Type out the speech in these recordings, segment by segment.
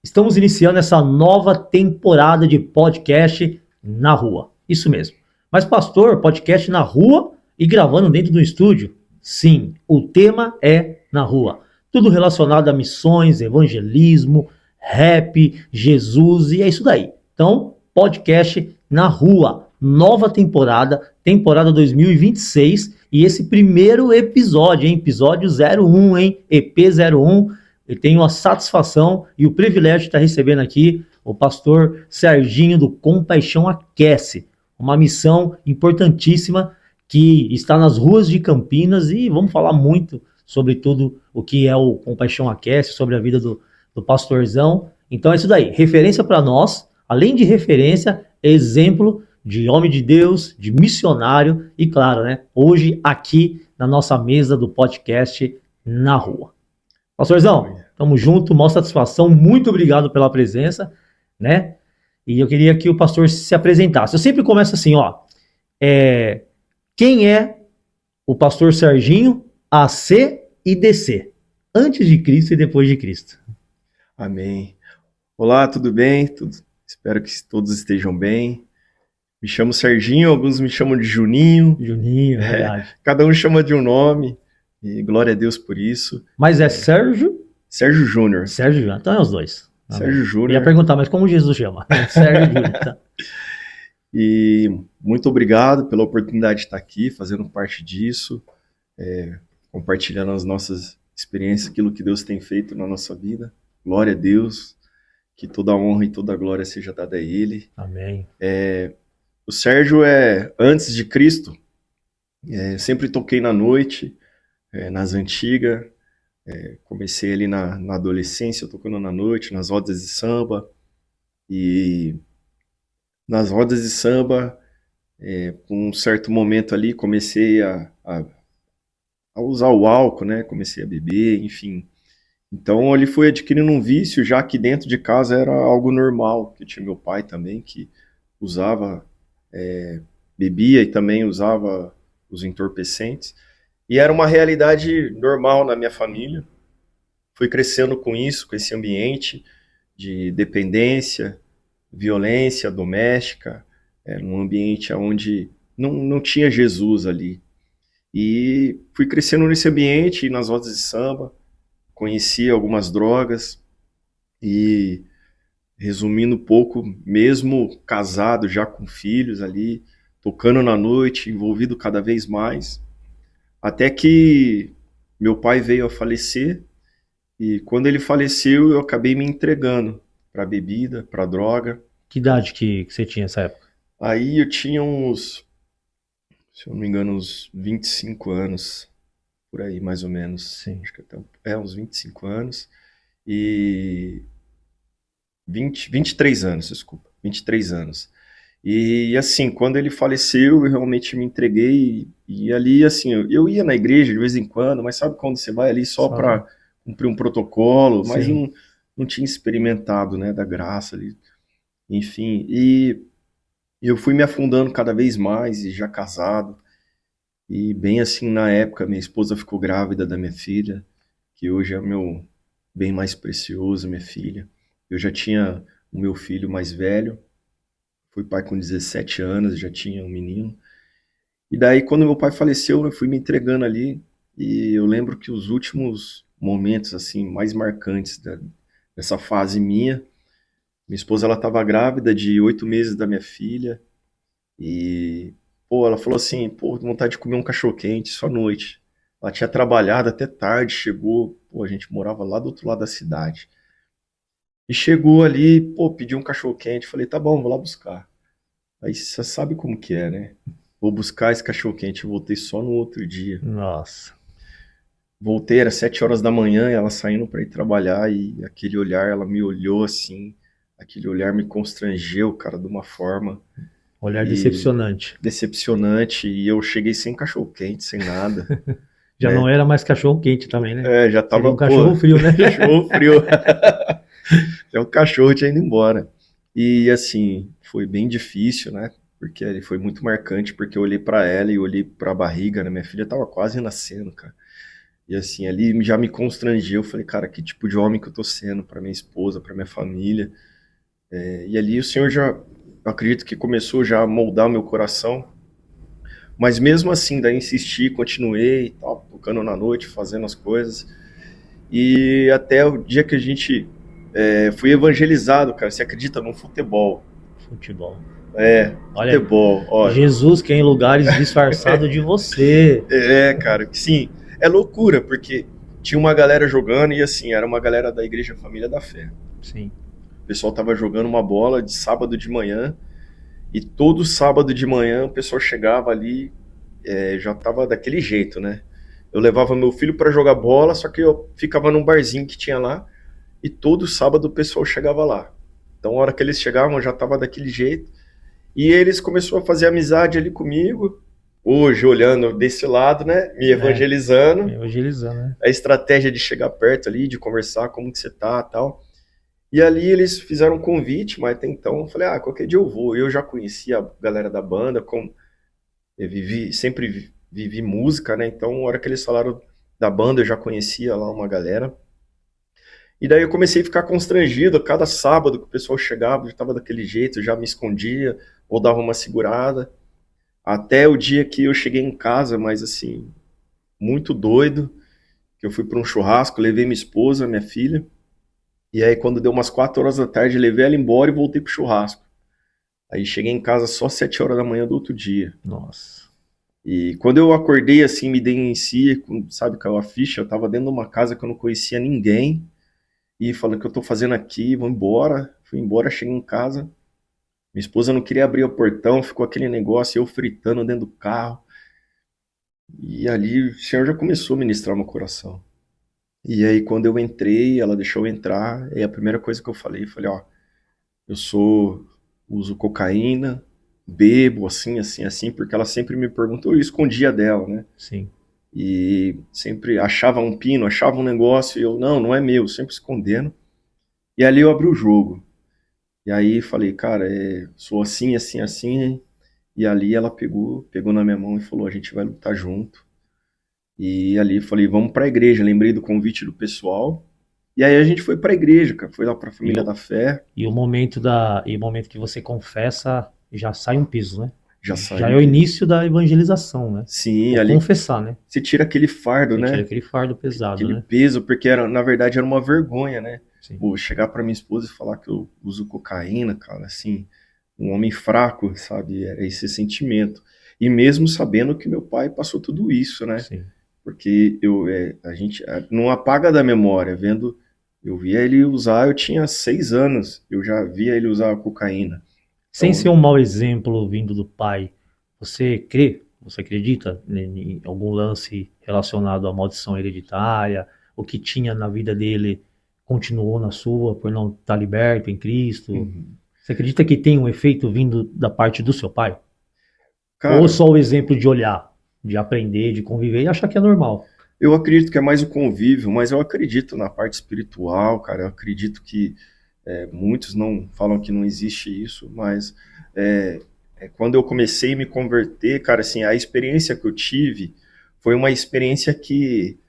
Estamos iniciando essa nova temporada de podcast na rua. Isso mesmo. Mas, pastor, podcast na rua e gravando dentro do estúdio? Sim, o tema é na rua. Tudo relacionado a missões, evangelismo, rap, Jesus e é isso daí. Então, podcast na rua. Nova temporada 2026 e esse primeiro episódio, hein? Episódio 01, hein? EP 01. Eu tenho a satisfação e o privilégio de estar recebendo aqui o pastor Serginho do Compaixão Aquece, uma missão importantíssima que está nas ruas de Campinas e vamos falar muito sobre tudo o que é o Compaixão Aquece, sobre a vida do pastorzão. Então é isso daí, referência para nós, além de referência, exemplo de homem de Deus, de missionário e claro, né, hoje aqui na nossa mesa do podcast na rua. Pastorzão, tamo junto, maior satisfação, muito obrigado pela presença, né? E eu queria que o pastor se apresentasse. Eu sempre começo assim, ó, quem é o pastor Serginho, AC e DC? Antes de Cristo e depois de Cristo. Amém. Olá, tudo bem? Espero que todos estejam bem. Me chamo Serginho, alguns me chamam de Juninho. Juninho, é verdade. Cada um chama de um nome, e glória a Deus por isso. Mas é Sérgio? Sérgio Júnior. Sérgio Júnior, então é os dois. Sérgio Júnior. Ia perguntar, mas como Jesus chama? Sérgio Júnior, tá? E muito obrigado pela oportunidade de estar aqui, fazendo parte disso, compartilhando as nossas experiências, aquilo que Deus tem feito na nossa vida. Glória a Deus, que toda a honra e toda a glória seja dada a Ele. Amém. O Sérgio antes de Cristo, sempre toquei na noite, nas antigas, comecei ali na adolescência, tocando na noite, nas rodas de samba, e nas rodas de samba, com um certo momento ali, comecei a usar o álcool, né, comecei a beber, enfim. Então ele foi adquirindo um vício, já que dentro de casa era algo normal, que tinha meu pai também, que usava, bebia e também usava os entorpecentes, e era uma realidade normal na minha família. Fui crescendo com isso, com esse ambiente de dependência, violência doméstica, num ambiente onde não tinha Jesus ali. E fui crescendo nesse ambiente, nas rodas de samba, conheci algumas drogas e, resumindo um pouco, mesmo casado já com filhos ali, tocando na noite, envolvido cada vez mais, até que meu pai veio a falecer, e quando ele faleceu eu acabei me entregando para bebida, para droga. Que idade que você tinha nessa época? Aí eu tinha uns, se eu não me engano, uns 25 anos, por aí mais ou menos. Sim. Acho que até uns 25 anos. E 23 anos, desculpa, 23 anos. E assim, quando ele faleceu, eu realmente me entreguei e ali, assim, eu ia na igreja de vez em quando, mas sabe quando você vai ali só para cumprir um protocolo, mas não tinha experimentado, né, da graça ali, enfim, e eu fui me afundando cada vez mais, e já casado, e bem assim, na época, minha esposa ficou grávida da minha filha, que hoje é o meu bem mais precioso, minha filha. Eu já tinha o meu filho mais velho, fui pai com 17 anos, já tinha um menino. E daí, quando meu pai faleceu, eu fui me entregando ali, e eu lembro que os últimos momentos, assim, mais marcantes dessa fase minha esposa, ela estava grávida de 8 meses da minha filha, e, pô, ela falou assim, pô, vontade de comer um cachorro-quente só à noite. Ela tinha trabalhado até tarde, chegou, pô, a gente morava lá do outro lado da cidade. E chegou ali, pô, pediu um cachorro-quente, falei, tá bom, vou lá buscar. Aí você sabe como que é, né? Vou buscar esse cachorro-quente, eu voltei só no outro dia. Nossa. Voltei, era 7 horas da manhã, ela saindo para ir trabalhar, e aquele olhar, ela me olhou assim, aquele olhar me constrangeu, cara, de uma forma... Olhar decepcionante. Decepcionante, e eu cheguei sem cachorro-quente, sem nada. Já não era mais cachorro-quente também, né? Já tava... Seria um cachorro frio, né? Cachorro frio. O cachorro tinha ido embora. E assim, foi bem difícil, né? Porque ele foi muito marcante, porque eu olhei pra ela e olhei pra barriga, né? Minha filha tava quase nascendo, cara. E assim, ali já me constrangia. Eu falei, cara, que tipo de homem que eu tô sendo para minha esposa, para minha família. E ali o Senhor já, eu acredito que começou já a moldar meu coração. Mas mesmo assim, daí insisti, continuei, e tal, tocando na noite, fazendo as coisas. E até o dia que a gente fui evangelizado, cara. Você acredita no futebol? Futebol. Olha aí. Futebol, ó. Jesus que é em lugares disfarçado de você. Cara, sim. É loucura, porque tinha uma galera jogando e assim, era uma galera da Igreja Família da Fé. Sim. O pessoal tava jogando uma bola de sábado de manhã e todo sábado de manhã o pessoal chegava ali, já tava daquele jeito, né? Eu levava meu filho para jogar bola, só que eu ficava num barzinho que tinha lá e todo sábado o pessoal chegava lá. Então, a hora que eles chegavam, eu já tava daquele jeito. E eles começaram a fazer amizade ali comigo. Hoje, olhando desse lado, né? Me evangelizando. Evangelizando, né? A estratégia de chegar perto ali, de conversar, como que você tá, tal. E ali eles fizeram um convite, mas até então eu falei, qualquer dia eu vou. Eu já conhecia a galera da banda, eu sempre vivi música, né? Então, na hora que eles falaram da banda, eu já conhecia lá uma galera. E daí eu comecei a ficar constrangido. Cada sábado que o pessoal chegava, eu estava daquele jeito, eu já me escondia ou dava uma segurada. Até o dia que eu cheguei em casa, mas assim, muito doido, que eu fui para um churrasco, levei minha esposa, minha filha. E aí quando deu umas 4 horas da tarde, levei ela embora e voltei pro churrasco. Aí cheguei em casa só 7 horas da manhã do outro dia. Nossa. E quando eu acordei assim, me dei em si, sabe, caiu a ficha, eu tava dentro de uma casa que eu não conhecia ninguém. E falando o que eu tô fazendo aqui, vou embora. Fui embora, cheguei em casa. Minha esposa não queria abrir o portão, ficou aquele negócio, eu fritando dentro do carro. E ali o Senhor já começou a ministrar meu coração. E aí quando eu entrei, ela deixou eu entrar, e a primeira coisa que eu falei, ó, eu uso cocaína, bebo, assim, assim, assim, porque ela sempre me perguntou, eu escondia dela, né? Sim. E sempre achava um pino, achava um negócio, e eu, não é meu, sempre escondendo. E ali eu abri o jogo. E aí falei, cara, sou assim, assim, assim. E ali ela pegou na minha mão e falou, a gente vai lutar junto. E ali falei, vamos pra igreja. Lembrei do convite do pessoal. E aí a gente foi pra igreja, cara. Foi lá pra Família da Fé. E o momento que você confessa, já sai um piso, né? Já saiu. Já é o início da evangelização, né? Sim, Ou ali confessar, né? você tira aquele fardo, Você né? tira aquele fardo pesado, Aquele né? peso, porque na verdade era uma vergonha, né? Sim. Pô, chegar pra minha esposa e falar que eu uso cocaína, cara, assim, um homem fraco, sabe? Era esse sentimento. E mesmo sabendo que meu pai passou tudo isso, né? Sim. Porque a gente não apaga da memória, eu via ele usar, eu tinha 6 anos, eu já via ele usar cocaína. Sem Então, ser um mau exemplo vindo do pai, você acredita em algum lance relacionado à maldição hereditária? O que tinha na vida dele continuou na sua por não estar liberto em Cristo? Você acredita que tem um efeito vindo da parte do seu pai? cara, Ou só o exemplo de olhar, de aprender, de conviver e achar que é normal? eu acredito que é mais o convívio, mas eu acredito na parte espiritual, cara, eu acredito que muitos não falam que não existe isso, mas quando eu comecei a me converter, cara, assim, a experiência que eu tive foi uma experiência que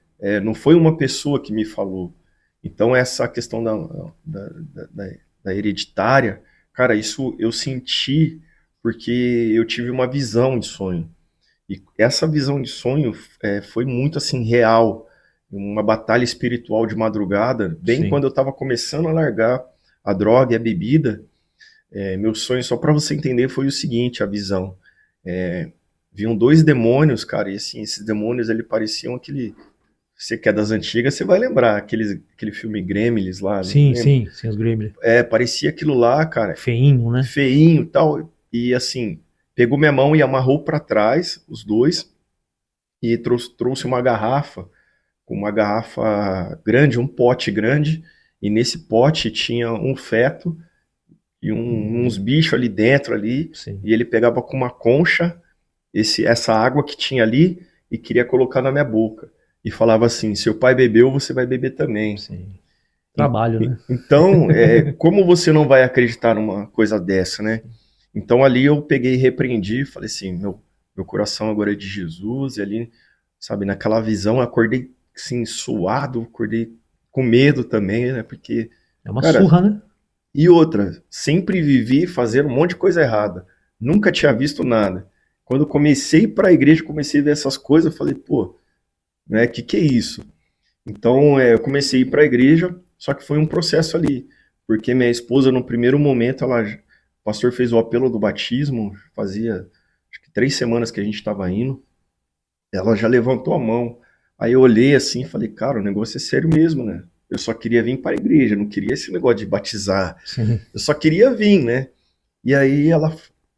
não foi uma pessoa que me falou. Então, essa questão da hereditária, cara, isso eu senti porque eu tive uma visão de sonho. E essa visão de sonho foi muito, assim, real. Uma batalha espiritual de madrugada, bem Sim. quando eu estava começando a largar a droga e a bebida. Meu sonho, só para você entender, foi o seguinte, a visão. Viam 2 demônios, cara, e assim, esses demônios, eles pareciam aquele... Você que é das antigas, você vai lembrar, aquele filme Gremlins lá, Sim, lembra? sim, os Gremlins. Parecia aquilo lá, cara, Feinho, né? feinho e tal, e assim, pegou minha mão e amarrou para trás, os dois, e trouxe uma garrafa grande, um pote grande, e nesse pote tinha um feto, e uns bichos ali dentro ali, Sim. e ele pegava com uma concha essa água que tinha ali e queria colocar na minha boca. E falava assim, seu pai bebeu, você vai beber também. Sim. Trabalho, né? Então, como você não vai acreditar numa coisa dessa, né? Então ali eu peguei e repreendi, falei assim, meu coração agora é de Jesus, e ali, sabe, naquela visão eu acordei assim, suado, acordei com medo também, né? Porque, É uma cara, surra, né? e outra, sempre vivi fazendo um monte de coisa errada. Nunca tinha visto nada. Quando comecei para a igreja, comecei a ver essas coisas, eu falei, pô, né, que é isso? Então, eu comecei a ir para a igreja, só que foi um processo ali, porque minha esposa, no primeiro momento, o pastor fez o apelo do batismo, fazia acho que 3 semanas que a gente estava indo, ela já levantou a mão. Aí eu olhei assim e falei, cara, o negócio é sério mesmo, né? Eu só queria vir para a igreja, não queria esse negócio de batizar. Sim. Eu só queria vir, né? E aí ela,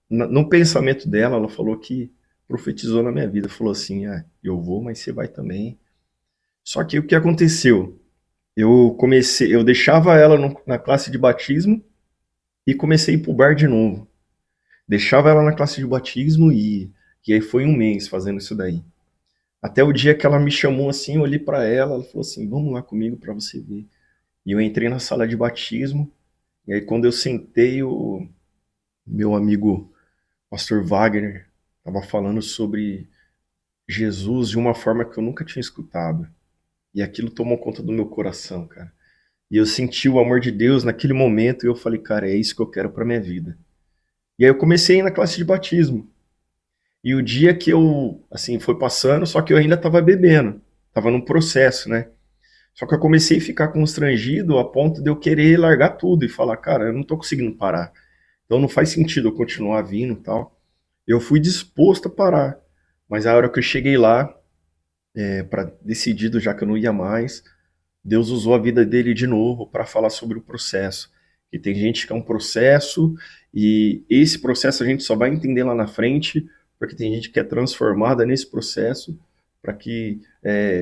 no pensamento dela, ela falou que profetizou na minha vida, falou assim, eu vou, mas você vai também. Só que o que aconteceu? Eu deixava ela na classe de batismo e comecei a ir pro bar de novo. Deixava ela na classe de batismo e aí foi um mês fazendo isso daí. Até o dia que ela me chamou assim, eu olhei pra ela falou assim, vamos lá comigo pra você ver. E eu entrei na sala de batismo, e aí quando eu sentei, o meu amigo pastor Wagner estava falando sobre Jesus de uma forma que eu nunca tinha escutado. E aquilo tomou conta do meu coração, cara. E eu senti o amor de Deus naquele momento e eu falei, cara, é isso que eu quero pra minha vida. E aí eu comecei a ir na classe de batismo. E o dia que eu, assim, foi passando, só que eu ainda estava bebendo. Tava num processo, né? Só que eu comecei a ficar constrangido a ponto de eu querer largar tudo e falar, cara, eu não tô conseguindo parar. Então não faz sentido eu continuar vindo e tal. Eu fui disposto a parar. Mas a hora que eu cheguei lá, para decidido já que eu não ia mais, Deus usou a vida dele de novo para falar sobre o processo. E tem gente que é um processo, e esse processo a gente só vai entender lá na frente, porque tem gente que é transformada nesse processo para que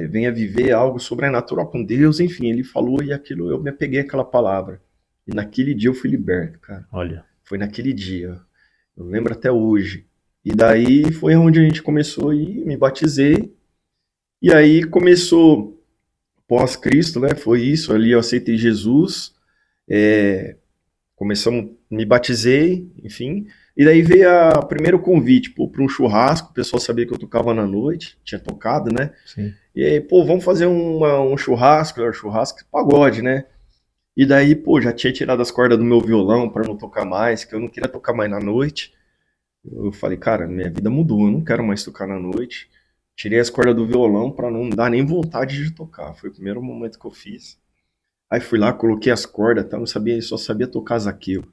venha viver algo sobrenatural com Deus. Enfim, ele falou e aquilo, eu me apeguei àquela palavra. E naquele dia eu fui liberto, cara. Olha. Foi naquele dia. Eu lembro até hoje. E daí foi onde a gente começou e me batizei. E aí começou pós-Cristo, né? Foi isso, ali eu aceitei Jesus, começamos, me batizei, enfim, e daí veio o primeiro convite, pô, para um churrasco, o pessoal sabia que eu tocava na noite, tinha tocado, né? Sim. E aí, pô, vamos fazer um churrasco, churrasco pagode, né? E daí, pô, já tinha tirado as cordas do meu violão para não tocar mais, que eu não queria tocar mais na noite. Eu falei, cara, minha vida mudou, eu não quero mais tocar na noite. Tirei as cordas do violão para não dar nem vontade de tocar. Foi o primeiro momento que eu fiz. Aí fui lá, coloquei as cordas, tá? Não sabia, só sabia tocar Zaqueu.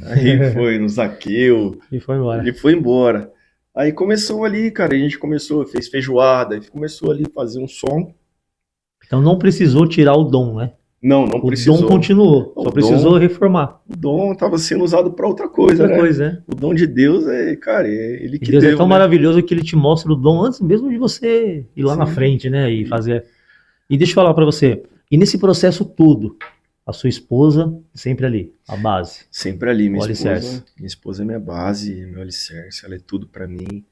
Aí foi no Zaqueu, E foi embora. ele foi embora. Aí começou ali, cara, a gente começou, fez feijoada, e começou ali a fazer um som. Então não precisou tirar o dom, né? Não, não O precisou. dom continuou, O só precisou dom, reformar. o dom estava sendo usado para outra coisa, Outra né? coisa, né? O dom de Deus cara, é ele E que Deus é deu, tão né? maravilhoso que ele te mostra o dom antes mesmo de você ir lá na Sim. frente, né? E E fazer. E deixa eu falar pra você. E nesse processo todo, a sua esposa sempre ali, a base. sempre ali, O alicerce. minha esposa é minha base, meu alicerce, ela é tudo para mim.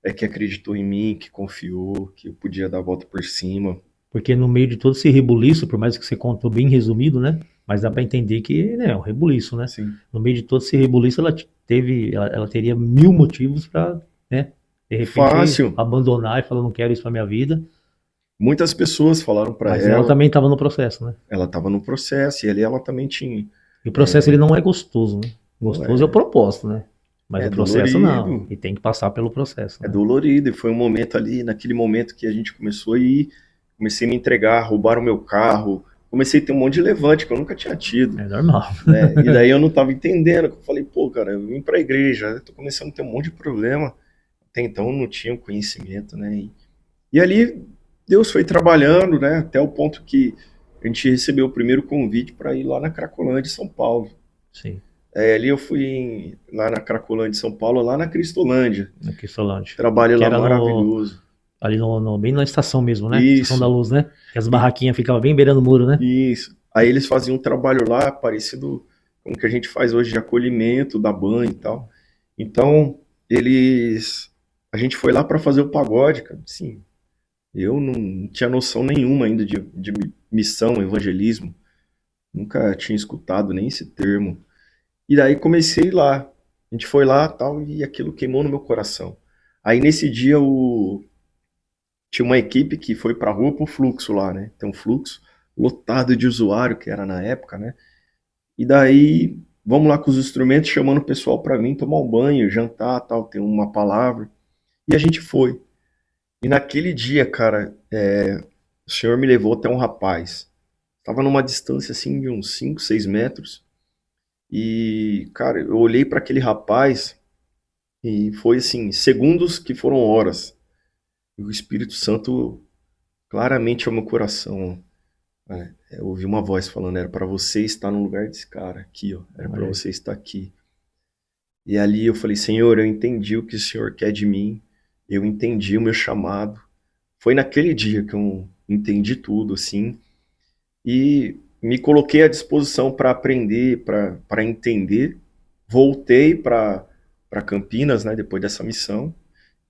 É que acreditou em mim, que confiou, que eu podia dar a volta por cima. Porque no meio de todo esse rebuliço, por mais que você contou bem resumido, né? Mas dá pra entender que né, é um rebuliço, né? Sim. No meio de todo esse rebuliço, ela teria mil motivos pra, né? De repente, Fácil. abandonar e falar, não quero isso pra minha vida. Muitas pessoas falaram para Mas ela ela, também estava no processo, né? ela estava no processo e ali ela também tinha. E o processo ele não é gostoso, né? Não Gostoso é o propósito, né? Mas É o processo não. dolorido. E tem que passar pelo processo, É né? dolorido. E foi um momento ali, naquele momento que a gente começou a ir, comecei a me entregar, roubaram o meu carro, comecei a ter um monte de levante que eu nunca tinha tido. É normal. Né? E daí eu não estava entendendo. Eu falei, pô, cara, eu vim para a igreja, eu tô começando a ter um monte de problema. Até então eu não tinha o conhecimento, né? E ali Deus foi trabalhando, né? Até o ponto que a gente recebeu o primeiro convite para ir lá na Cracolândia, São Paulo. Sim, Ali eu fui lá na Cracolândia, São Paulo, lá na Cristolândia. aqui Solante. Trabalho Que lá era maravilhoso. ali bem na estação mesmo, né? Estação da Isso, Luz, né? Que as barraquinhas ficavam bem beirando o muro, né? isso. Aí eles faziam um trabalho lá parecido com o que a gente faz hoje de acolhimento, da banho e tal. Então, a gente foi lá para fazer o pagode, cara. Sim, eu não tinha noção nenhuma ainda de missão, evangelismo. Nunca tinha escutado nem esse termo. E daí comecei lá. A gente foi lá tal, e aquilo queimou no meu coração. Aí nesse dia tinha uma equipe que foi pra rua pro fluxo lá, né? Tem um fluxo lotado de usuário que era na época, né? E daí, vamos lá com os instrumentos, chamando o pessoal para vir tomar um banho, jantar, tal, ter uma palavra. E a gente foi. E naquele dia, cara, o senhor me levou até um rapaz. Tava numa distância assim de uns 5, 6 metros. E, cara, eu olhei para aquele rapaz e foi assim, segundos que foram horas. E o Espírito Santo claramente ao meu coração. Eu ouvi uma voz falando, era para você estar no lugar desse cara aqui, ó. Era para Olha aí. você estar aqui. E ali eu falei, Senhor, eu entendi o que o Senhor quer de mim, eu entendi o meu chamado. Foi naquele dia que eu entendi tudo, assim, e me coloquei à disposição para aprender, para entender. Voltei para Campinas, né, depois dessa missão,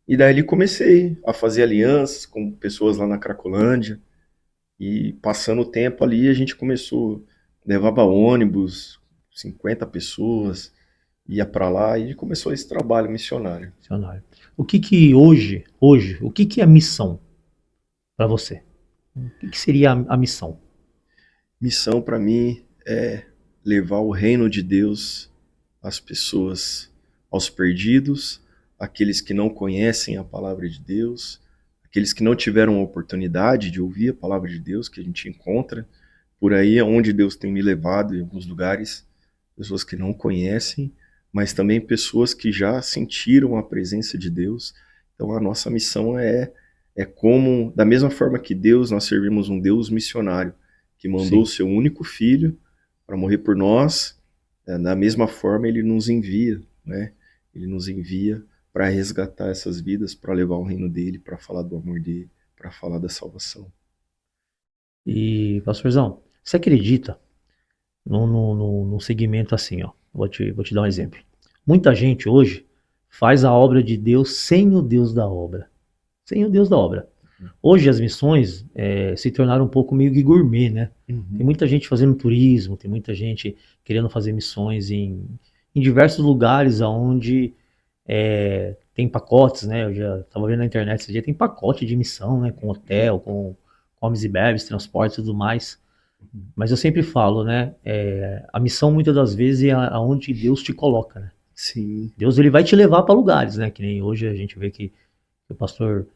e daí comecei a fazer alianças com pessoas lá na Cracolândia, e passando o tempo ali, a gente começou, levava ônibus, 50 pessoas, ia para lá e começou esse trabalho missionário. Missionário. O que que hoje, o que que é missão para você? O que que seria a missão? Missão para mim é levar o reino de Deus às pessoas, aos perdidos, aqueles que não conhecem a palavra de Deus, aqueles que não tiveram a oportunidade de ouvir a palavra de Deus, que a gente encontra por aí onde Deus tem me levado em alguns lugares, pessoas que não conhecem, mas também pessoas que já sentiram a presença de Deus. Então a nossa missão é como, da mesma forma que Deus, nós servimos um Deus missionário, que mandou o Sim. seu único filho para morrer por nós, da mesma forma ele nos envia, né? Ele nos envia para resgatar essas vidas, para levar o reino dele, para falar do amor dele, para falar da salvação. E, pastorzão, você acredita num segmento assim, ó? Vou te dar um exemplo. Muita gente hoje faz a obra de Deus sem o Deus da obra. Sem o Deus da obra. Hoje as missões se tornaram um pouco meio que gourmet, né? Tem muita gente fazendo turismo, tem muita gente querendo fazer missões em diversos lugares onde tem pacotes, né? Eu já estava vendo na internet esse dia, tem pacote de missão, né? Com hotel, com comes e bebes, transporte e tudo mais. Mas eu sempre falo, né? A missão muitas das vezes é aonde Deus te coloca, né? Sim, Deus ele vai te levar para lugares, né? Que nem hoje a gente vê que o pastor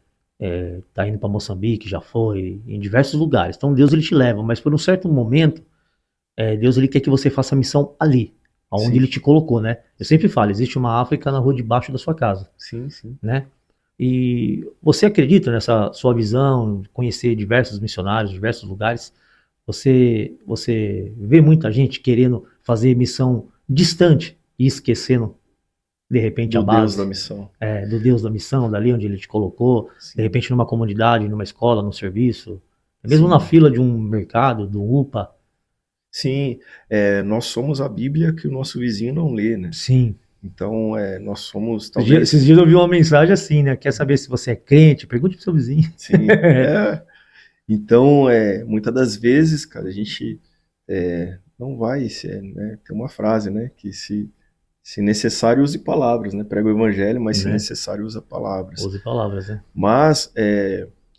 tá indo para Moçambique, já foi, em diversos lugares. Então Deus ele te leva, mas por um certo momento, Deus ele quer que você faça a missão ali, aonde sim, ele te colocou, né? Eu sempre falo, existe uma África na rua debaixo da sua casa, sim, sim. né? E você acredita nessa sua visão, conhecer diversos missionários, diversos lugares? Você vê muita gente querendo fazer missão distante e esquecendo, de repente, a Do Deus da base missão. do Deus da missão, dali onde ele te colocou, Sim, de repente numa comunidade, numa escola, num serviço, mesmo na sim. fila de um mercado, do UPA. Sim, nós somos a Bíblia que o nosso vizinho não lê, né? Sim. Então, nós somos, Esses talvez, dias eu vi uma mensagem assim, né? Quer saber se você é crente? Pergunte pro seu vizinho. sim. Então, muitas das vezes, cara, a gente não vai, né, tem uma frase, né, que se necessário use palavras, né? Prega o evangelho, mas se Né? necessário usa palavras. Use palavras, né? Mas,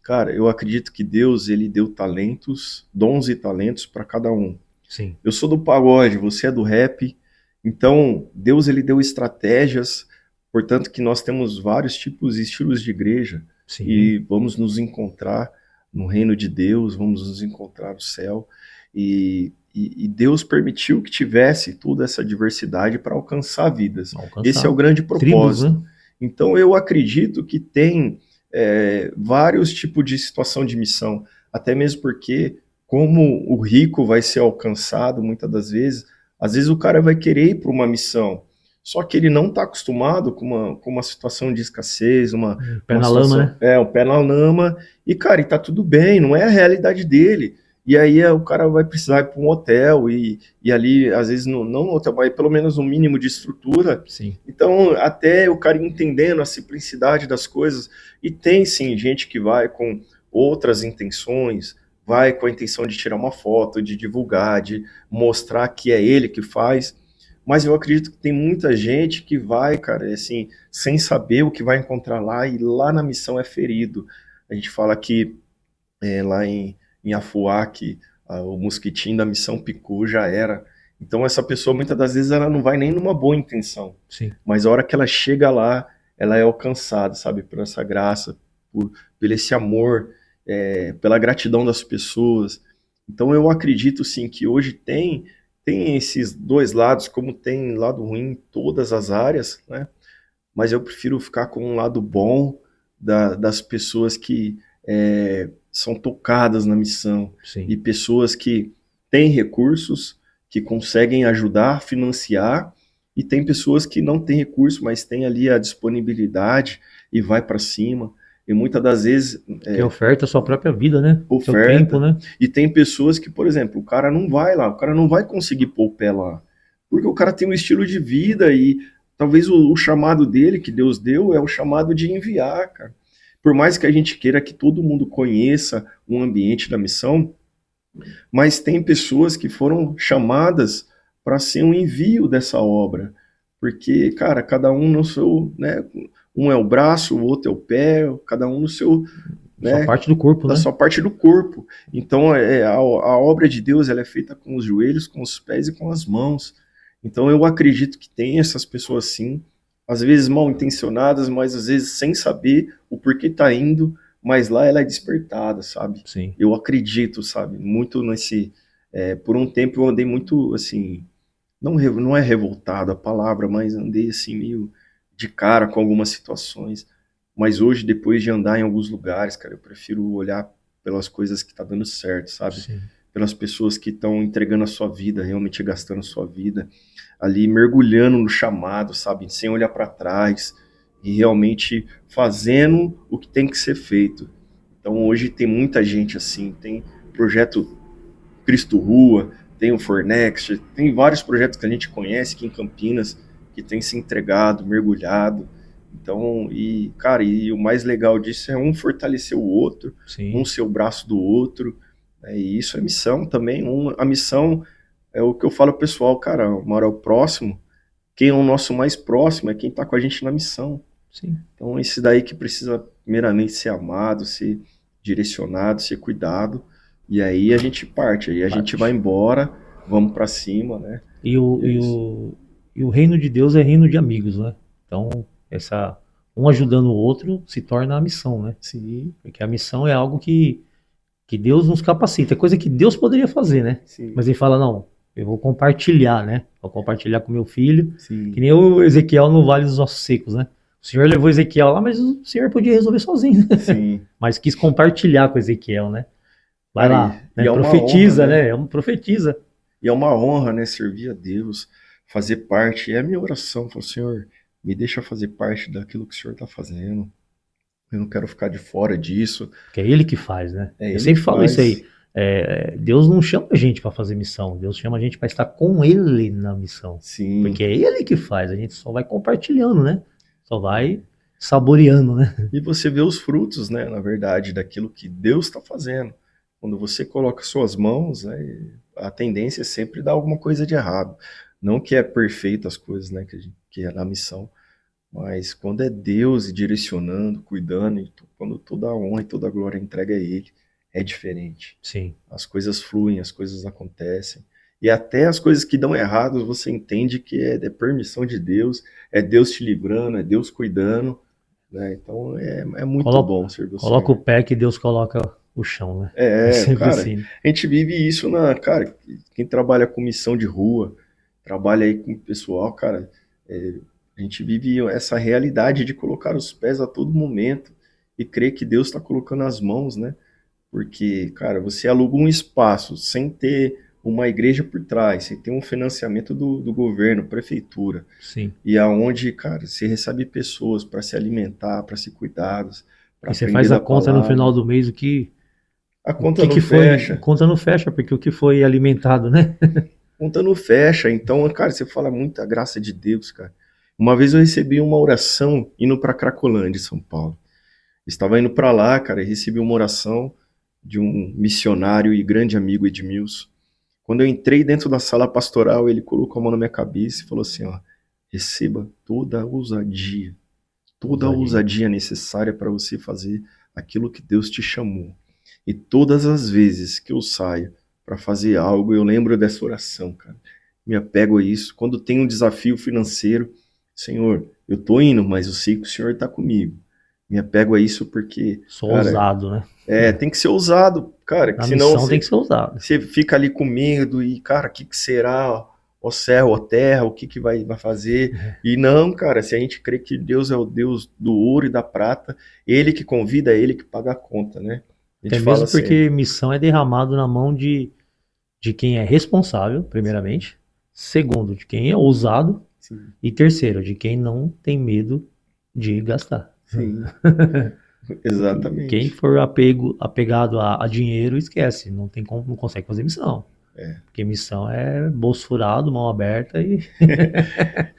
cara, eu acredito que Deus, ele deu talentos, dons e talentos para cada um. Sim, Eu sou do pagode, você é do rap. Então, Deus ele deu estratégias, portanto que nós temos vários tipos e estilos de igreja sim. e vamos nos encontrar no reino de Deus, vamos nos encontrar no céu. E Deus permitiu que tivesse toda essa diversidade para alcançar vidas. Esse é o Alcançar grande tribos, propósito. né? Então, eu acredito que tem vários tipos de situação de missão, até mesmo porque como o rico vai ser alcançado muitas das vezes, às vezes o cara vai querer ir para uma missão, só que ele não está acostumado com uma situação de escassez, Pé uma na lama, situação, né? um pé na lama, e cara, e tá tudo bem, não é a realidade dele. E aí o cara vai precisar ir para um hotel e ali, às vezes, não no hotel, mas pelo menos um mínimo de estrutura. Sim. Então, até o cara entendendo a simplicidade das coisas, e tem sim gente que vai com outras intenções, vai com a intenção de tirar uma foto, de divulgar, de mostrar que é ele que faz. Mas eu acredito que tem muita gente que vai, cara, assim, sem saber o que vai encontrar lá e lá na missão é ferido. A gente fala que lá em Afuá, que o mosquitinho da missão picou, já era. Então essa pessoa, muitas das vezes, ela não vai nem numa boa intenção. Sim. Mas a hora que ela chega lá, ela é alcançada, sabe? Por essa graça, por esse amor, pela gratidão das pessoas. Então eu acredito, sim, que hoje tem esses dois lados, como tem lado ruim em todas as áreas, né? Mas eu prefiro ficar com um lado bom das pessoas que são tocadas na missão. Sim. E pessoas que têm recursos, que conseguem ajudar, financiar, e tem pessoas que não têm recurso, mas têm ali a disponibilidade e vai para cima. E muitas das vezes... Que oferta a sua própria vida, né? Seu Oferta. tempo, né? E tem pessoas que, por exemplo, o cara não vai lá, o cara não vai conseguir pôr o pé lá. Porque o cara tem um estilo de vida e talvez o chamado dele, que Deus deu, é o chamado de enviar, cara. Por mais que a gente queira que todo mundo conheça o ambiente da missão, mas tem pessoas que foram chamadas para ser um envio dessa obra. Porque, cara, cada um no seu, né? Um é o braço, o outro é o pé, cada um no seu... Sua parte do corpo, da né? sua parte do corpo. Então, a obra de Deus, ela é feita com os joelhos, com os pés e com as mãos. Então, eu acredito que tem essas pessoas, sim, às vezes mal intencionadas, mas às vezes sem saber o porquê tá indo, mas lá ela é despertada, sabe? Sim. Eu acredito, sabe? Muito nesse... por um tempo eu andei muito, assim... Não é revoltado a palavra, mas andei, assim, meio de cara com algumas situações. Mas hoje, depois de andar em alguns lugares, cara, eu prefiro olhar pelas coisas que tá dando certo, sabe? Sim. Pelas pessoas que estão entregando a sua vida, realmente gastando a sua vida, ali mergulhando no chamado, sabe? Sem olhar para trás e realmente fazendo o que tem que ser feito. Então hoje tem muita gente assim, tem projeto Cristo Rua, tem o Fornext, tem vários projetos que a gente conhece aqui em Campinas que tem se entregado, mergulhado. Então, cara, e o mais legal disso é um fortalecer o outro, Sim. um ser o braço do outro, e isso é missão também. A missão é o que eu falo pro pessoal, cara, uma hora é o próximo, quem é o nosso mais próximo é quem tá com a gente na missão. Sim. Então, esse daí que precisa primeiramente ser amado, ser direcionado, ser cuidado, e aí a gente parte, aí a gente vai embora, vamos para cima, né? E o reino de Deus é reino de amigos, né? Então, um ajudando o outro se torna a missão, né? Sim. Porque a missão é algo que Deus nos capacita, é coisa que Deus poderia fazer, né? Sim. Mas ele fala, não, eu vou compartilhar, né? Vou compartilhar com meu filho, Sim. que nem o Ezequiel no Vale dos Ossos Secos, né? O Senhor levou Ezequiel lá, mas o Senhor podia resolver sozinho, né? Sim. Mas quis compartilhar com Ezequiel, né? Vai lá, né? E é uma Profetiza, honra, né? né? É uma profetiza. E é uma honra, né, servir a Deus, fazer parte. É a minha oração, falo, Senhor, me deixa fazer parte daquilo que o Senhor está fazendo. Eu não quero ficar de fora disso. Que é Ele que faz, né? É Eu sempre falo faz. isso aí. Deus não chama a gente para fazer missão. Deus chama a gente para estar com Ele na missão. Sim. Porque é Ele que faz. A gente só vai compartilhando, né? Só vai saboreando, né? E você vê os frutos, né, na verdade, daquilo que Deus está fazendo. Quando você coloca suas mãos, né, a tendência é sempre dar alguma coisa de errado. Não que é perfeito as coisas, né, que é na missão, mas quando é Deus direcionando, cuidando, e quando toda a honra e toda a glória entrega a Ele, é diferente. Sim. As coisas fluem, as coisas acontecem. E até as coisas que dão errado, você entende que é permissão de Deus, é Deus te livrando, é Deus cuidando, né? Então é muito bom servir o Senhor. Coloca o pé que Deus coloca o chão, né? Sempre cara, assim. A gente vive isso cara, quem trabalha com missão de rua, trabalha aí com o pessoal, cara, a gente vive essa realidade de colocar os pés a todo momento e crer que Deus está colocando as mãos, né? Porque, cara, você aluga um espaço sem ter uma igreja por trás, sem ter um financiamento do governo, prefeitura. Sim. E aonde, cara, você recebe pessoas para se alimentar, para ser cuidados, para aprender. E você faz a conta no final do mês a conta não fecha. A conta não fecha, porque o que foi alimentado, né? Conta não fecha. Então, cara, você fala muita graça de Deus, cara. Uma vez eu recebi uma oração indo para Cracolândia, São Paulo. Estava indo para lá, cara, e recebi uma oração de um missionário e grande amigo, Edmilson. Quando eu entrei dentro da sala pastoral, ele colocou a mão na minha cabeça e falou assim, ó, receba toda a ousadia necessária para você fazer aquilo que Deus te chamou. E todas as vezes que eu saio para fazer algo, eu lembro dessa oração, cara. Me apego a isso. Quando tem um desafio financeiro, Senhor, eu tô indo, mas eu sei que o Senhor está comigo. Me apego a isso porque, Sou cara, ousado, né? tem que ser ousado, cara, que A senão missão tem que ser ousada. você fica ali com medo e, cara, o que será? O céu, a terra, o que vai fazer? E não, cara, se a gente crê que Deus é o Deus do ouro e da prata, Ele que convida, Ele que paga a conta, né? A Até gente fala mesmo porque sempre. missão é derramado na mão de quem é responsável, primeiramente. Segundo, de quem é ousado. Sim, E terceiro, de quem não tem medo de gastar. sim, Porque quem exatamente. for apegado a dinheiro, esquece. Não tem como, não consegue fazer missão. É. Porque missão é bolso furado, mão aberta e.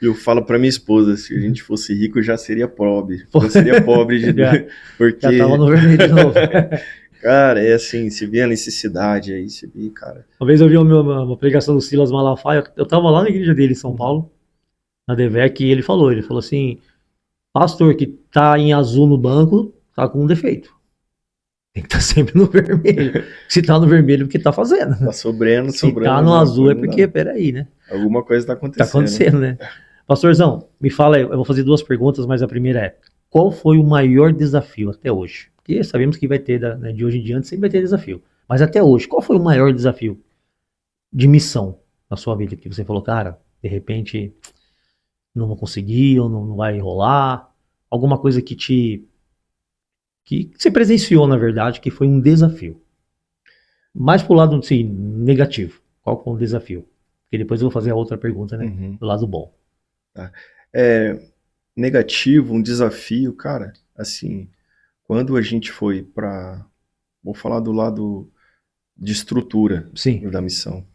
Eu falo pra minha esposa, se a gente fosse rico, eu já seria pobre. Já seria pobre de já, já tava porque, no vermelho de novo. cara, é assim, se vê a necessidade aí, se vê, cara. Uma vez eu vi uma pregação do Silas Malafaia, eu tava lá na igreja dele em São Paulo, na DVEC, e ele falou assim, pastor que tá em azul no banco, tá com um defeito. Tem que estar sempre no vermelho. Se tá no vermelho, é porque tá fazendo. Tá sobrando, Se tá sobrando, no não, azul, é não porque, dá. peraí, né? Alguma coisa tá Tá acontecendo. acontecendo, né? Pastorzão, me fala aí, eu vou fazer duas perguntas, mas a primeira é, qual foi o maior desafio até hoje? Porque sabemos que vai ter, né, de hoje em diante, sempre vai ter desafio. Mas até hoje, qual foi o maior desafio de missão na sua vida? Que você falou, cara, de repente não vou conseguir, ou não vai rolar. Alguma coisa que você presenciou, na verdade, que foi um desafio. Mais pro lado, assim, negativo. Qual foi o desafio? Porque depois eu vou fazer a outra pergunta, né? Uhum, Do lado bom. tá. É, negativo, um desafio, cara, assim, quando a gente foi pra. Vou falar do lado de estrutura Sim. da missão.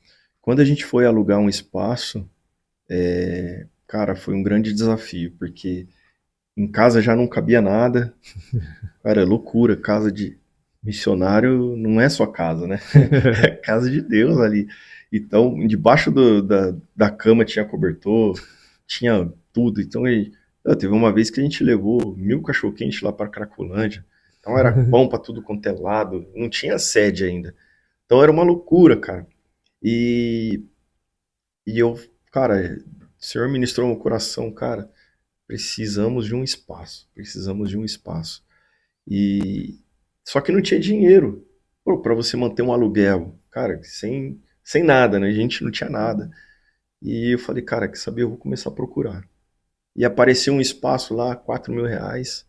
Quando a gente foi alugar um espaço, cara, foi um grande desafio, porque em casa já não cabia nada. Cara, é loucura, casa de missionário não é só casa, né? É casa de Deus ali. Então, debaixo da cama tinha cobertor, tinha tudo. Então, teve uma vez que a gente levou 1.000 cachorro-quente lá para Cracolândia. Então, era pão para tudo quanto é lado. Não tinha sede ainda. Então, era uma loucura, cara. E, e eu, cara, o Senhor ministrou no meu coração, cara, precisamos de um espaço. Precisamos de um espaço. E só que não tinha dinheiro para você manter um aluguel, cara, sem nada, né? A gente não tinha nada. E eu falei, cara, quer saber? Eu vou começar a procurar. E apareceu um espaço lá, R$ 4.000.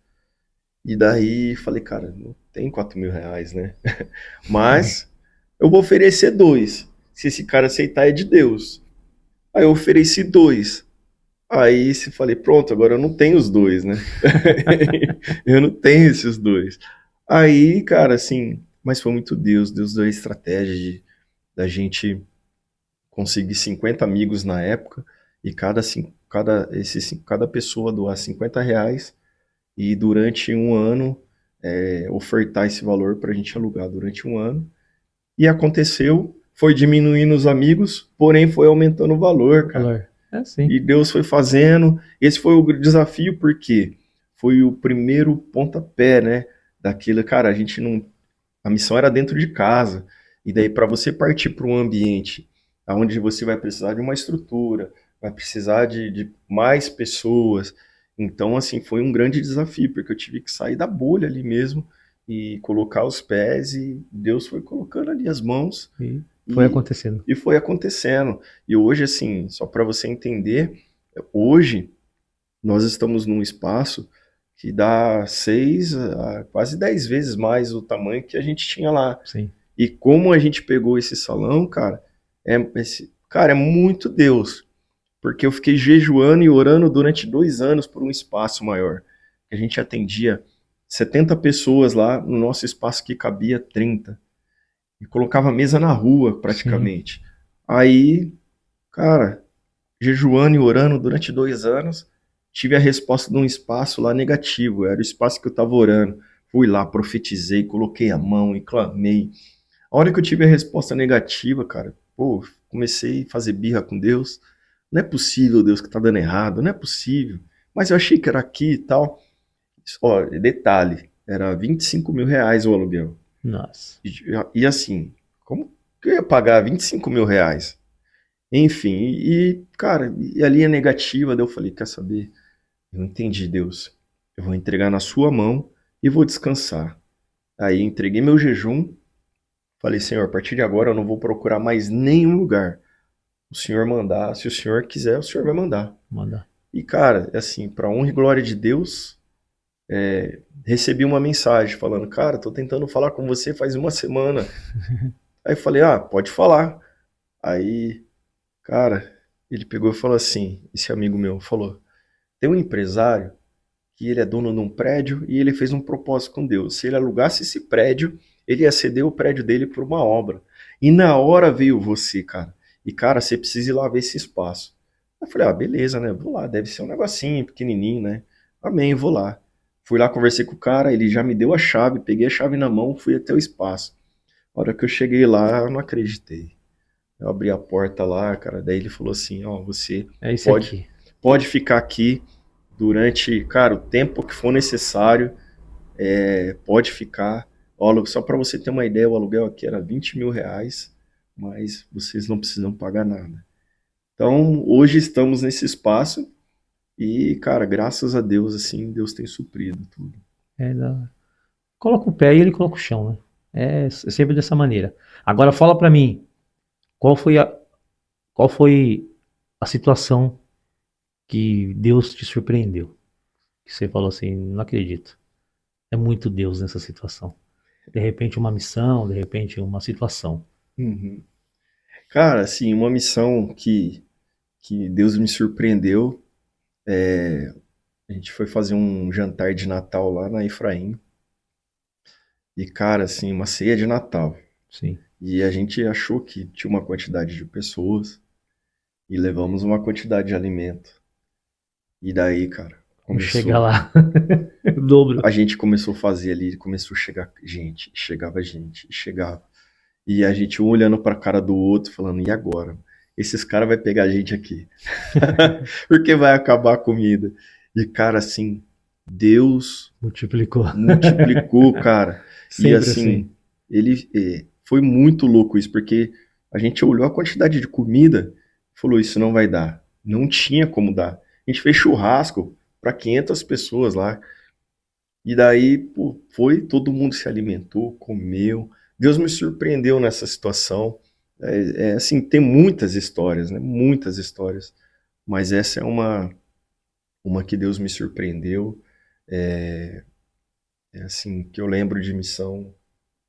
E daí falei, cara, não tem R$ 4.000, né? Mas eu vou oferecer dois. Se esse cara aceitar, é de Deus. Aí eu ofereci dois. Aí se falei, pronto, agora eu não tenho os dois, né? Eu não tenho esses dois. Aí, cara, assim, mas foi muito Deus. Deus deu a estratégia da gente conseguir 50 amigos na época e cada pessoa doar R$ 50 e durante um ano ofertar esse valor para a gente alugar durante um ano. E aconteceu, foi diminuindo os amigos, porém foi aumentando o valor, cara. Valor. É sim. E Deus foi fazendo. Esse foi o desafio, porque foi o primeiro pontapé, né? Daquilo, cara, a gente não. A missão era dentro de casa. E daí, para você partir para um ambiente onde você vai precisar de uma estrutura, vai precisar de mais pessoas. Então, assim, foi um grande desafio, porque eu tive que sair da bolha ali mesmo e colocar os pés, e Deus foi colocando ali as mãos. E foi E, acontecendo. e foi acontecendo. E hoje, assim, só para você entender, hoje nós estamos num espaço que dá 6 a quase 10 vezes mais o tamanho que a gente tinha lá. Sim. E como a gente pegou esse salão, cara, cara, é muito Deus. Porque eu fiquei jejuando e orando durante 2 anos por um espaço maior. A gente atendia 70 pessoas lá, no nosso espaço que cabia 30 e colocava a mesa na rua, Sim. praticamente. Aí, cara, jejuando e orando durante 2 anos, tive a resposta de um espaço lá negativo. Era o espaço que eu estava orando. Fui lá, profetizei, coloquei a mão e clamei. A hora que eu tive a resposta negativa, cara, pô, comecei a fazer birra com Deus. Não é possível, Deus, que tá dando errado. Não é possível. Mas eu achei que era aqui e tal. Ó, detalhe, era R$ 25.000 o aluguel. Nossa. E assim, como que eu ia pagar R$ 25.000? Enfim, cara, e a linha negativa, daí eu falei, quer saber? Eu entendi, Deus. Eu vou entregar na sua mão e vou descansar. Aí entreguei meu jejum, falei, Senhor, a partir de agora eu não vou procurar mais nenhum lugar. O Senhor mandar, se o Senhor quiser, o Senhor vai mandar. Manda. E cara, assim, para honra e glória de Deus, recebi uma mensagem falando, cara, tô tentando falar com você faz uma semana. Aí eu falei, pode falar. Aí, cara, ele pegou e falou assim, esse amigo meu falou, tem um empresário que ele é dono de um prédio e ele fez um propósito com Deus. Se ele alugasse esse prédio, ele ia ceder o prédio dele por uma obra. E na hora veio você, cara. E, cara, você precisa ir lá ver esse espaço. Eu falei, beleza, né? Vou lá, deve ser um negocinho pequenininho, né? Amém, vou lá. Fui lá, conversei com o cara, ele já me deu a chave, peguei a chave na mão, fui até o espaço. A hora que eu cheguei lá, eu não acreditei. Eu abri a porta lá, cara, daí ele falou assim, você É isso aqui. pode ficar aqui durante, cara, o tempo que for necessário, pode ficar. Olha, só para você ter uma ideia, o aluguel aqui era R$ 20.000, mas vocês não precisam pagar nada. Então, hoje estamos nesse espaço e, cara, graças a Deus, assim, Deus tem suprido tudo. Coloca o pé e ele coloca o chão, né? É sempre dessa maneira. Agora fala pra mim, qual foi a situação que Deus te surpreendeu? Que você falou assim, não acredito. É muito Deus nessa situação. De repente uma missão, de repente uma situação. Uhum. Cara, assim, uma missão que Deus me surpreendeu, a gente foi fazer um jantar de Natal lá na Efraim. E, cara, assim, uma ceia de Natal. Sim. E a gente achou que tinha uma quantidade de pessoas e levamos uma quantidade de alimento. E daí, cara, Vamos chegar lá. O dobro. a gente começou a fazer ali, começou a chegar gente, chegava gente, chegava. E a gente um olhando pra cara do outro, falando, e agora? Esses caras vão pegar a gente aqui. Porque vai acabar a comida. E, cara, assim, Deus Multiplicou. multiplicou, cara. Sempre E assim, ele foi muito louco isso, porque a gente olhou a quantidade de comida e falou, isso não vai dar. Não tinha como dar. A gente fez churrasco para 500 pessoas lá. E daí, pô, todo mundo se alimentou, comeu. Deus me surpreendeu nessa situação. Assim, tem muitas histórias, né? Muitas histórias. Mas essa é uma que Deus me surpreendeu. Assim, que eu lembro de missão,